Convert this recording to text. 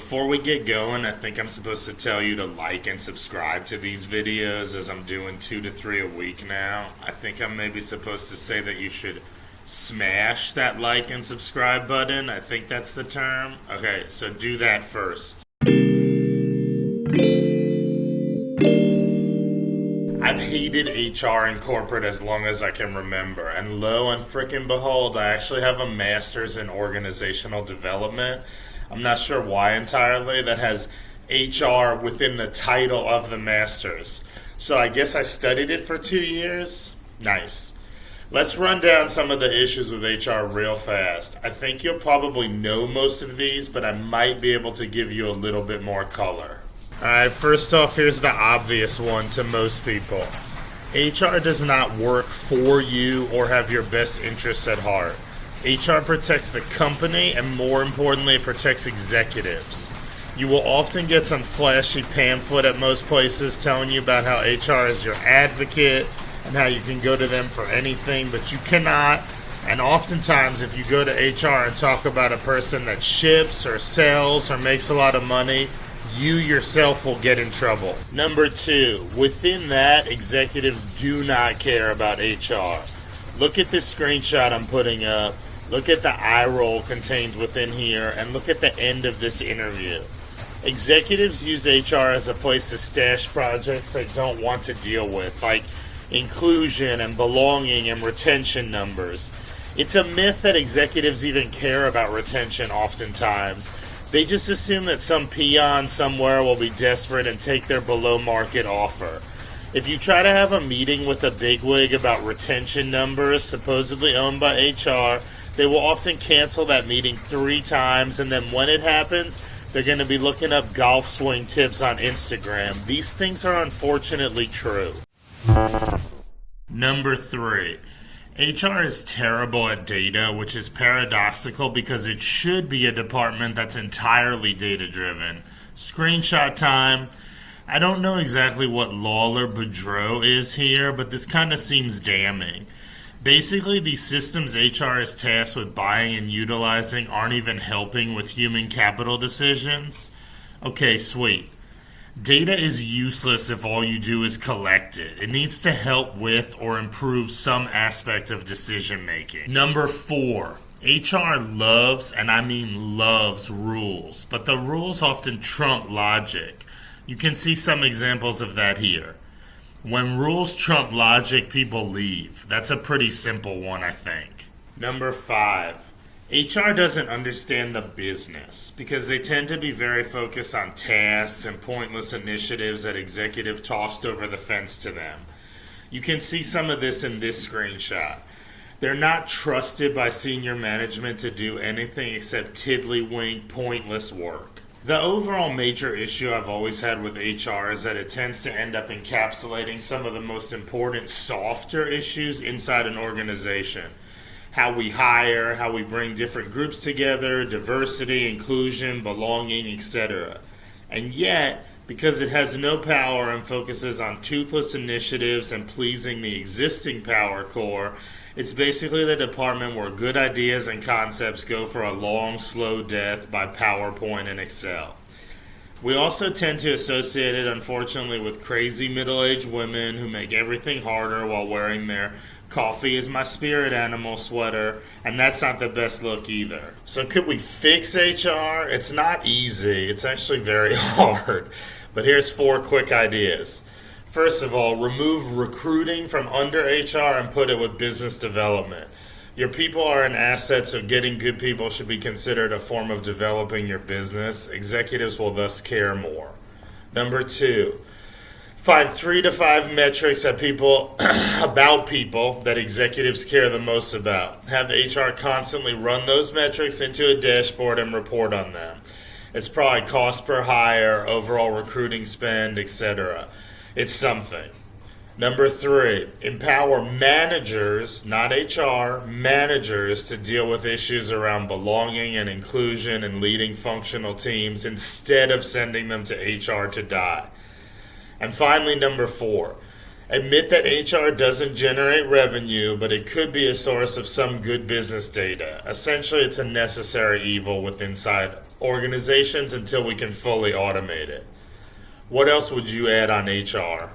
before we get going, I think I'm supposed to tell you to like and subscribe to these videos as I'm doing 2 to 3 a week now. I think I'm maybe supposed to say that you should smash that like and subscribe button. I think that's the term. Okay, so do that first. I've hated HR in corporate as long as I can remember, and lo and frickin' behold, I actually have a master's in organizational development. I'm not sure why entirely. That has HR within the title of the master's. So I guess I studied it for 2 years. Nice. Let's run down some of the issues with HR real fast. I think you'll probably know most of these, but I might be able to give you a little bit more color. Alright, first off, here's the obvious one to most people. HR does not work for you or have your best interests at heart. HR protects the company, and more importantly, it protects executives. You will often get some flashy pamphlet at most places telling you about how HR is your advocate and how you can go to them for anything, but you cannot. And oftentimes, if you go to HR and talk about a person that ships or sells or makes a lot of money, you yourself will get in trouble. Number 2, within that, executives do not care about HR. Look at this screenshot I'm putting up. Look at the eye roll contained within here, and look at the end of this interview. Executives use HR as a place to stash projects they don't want to deal with, like inclusion and belonging and retention numbers. It's a myth that executives even care about retention oftentimes. They just assume that some peon somewhere will be desperate and take their below-market offer. If you try to have a meeting with a bigwig about retention numbers supposedly owned by HR, they will often cancel that meeting 3 times, and then when it happens, they're going to be looking up golf swing tips on Instagram. These things are unfortunately true. Number 3. HR is terrible at data, which is paradoxical because it should be a department that's entirely data-driven. Screenshot time. I don't know exactly what Lawler Boudreau is here, but this kind of seems damning. Basically, these systems HR is tasked with buying and utilizing aren't even helping with human capital decisions. Okay, sweet. Data is useless if all you do is collect it. It needs to help with or improve some aspect of decision making. Number 4, HR loves, and I mean loves, rules, but the rules often trump logic. You can see some examples of that here. When rules trump logic, people leave. That's a pretty simple one, I think. Number 5. HR doesn't understand the business because they tend to be very focused on tasks and pointless initiatives that executive tossed over the fence to them. You can see some of this in this screenshot. They're not trusted by senior management to do anything except tiddlywink, pointless work. The overall major issue I've always had with HR is that it tends to end up encapsulating some of the most important softer issues inside an organization. How we hire, how we bring different groups together, diversity, inclusion, belonging, etc. And yet, because it has no power and focuses on toothless initiatives and pleasing the existing power core, it's basically the department where good ideas and concepts go for a long, slow death by PowerPoint and Excel. We also tend to associate it, unfortunately, with crazy middle-aged women who make everything harder while wearing their coffee is my spirit animal sweater, and that's not the best look either. So could we fix HR? It's not easy. It's actually very hard. But here's 4 quick ideas. First of all, remove recruiting from under HR and put it with business development. Your people are an asset, so getting good people should be considered a form of developing your business. Executives will thus care more. Number 2, find 3 to 5 metrics that about people that executives care the most about. Have HR constantly run those metrics into a dashboard and report on them. It's probably cost per hire, overall recruiting spend, etc. It's something. Number 3, empower managers, not HR, managers to deal with issues around belonging and inclusion and leading functional teams instead of sending them to HR to die. And finally, number 4, admit that HR doesn't generate revenue, but it could be a source of some good business data. Essentially, it's a necessary evil organizations until we can fully automate it. What else would you add on HR?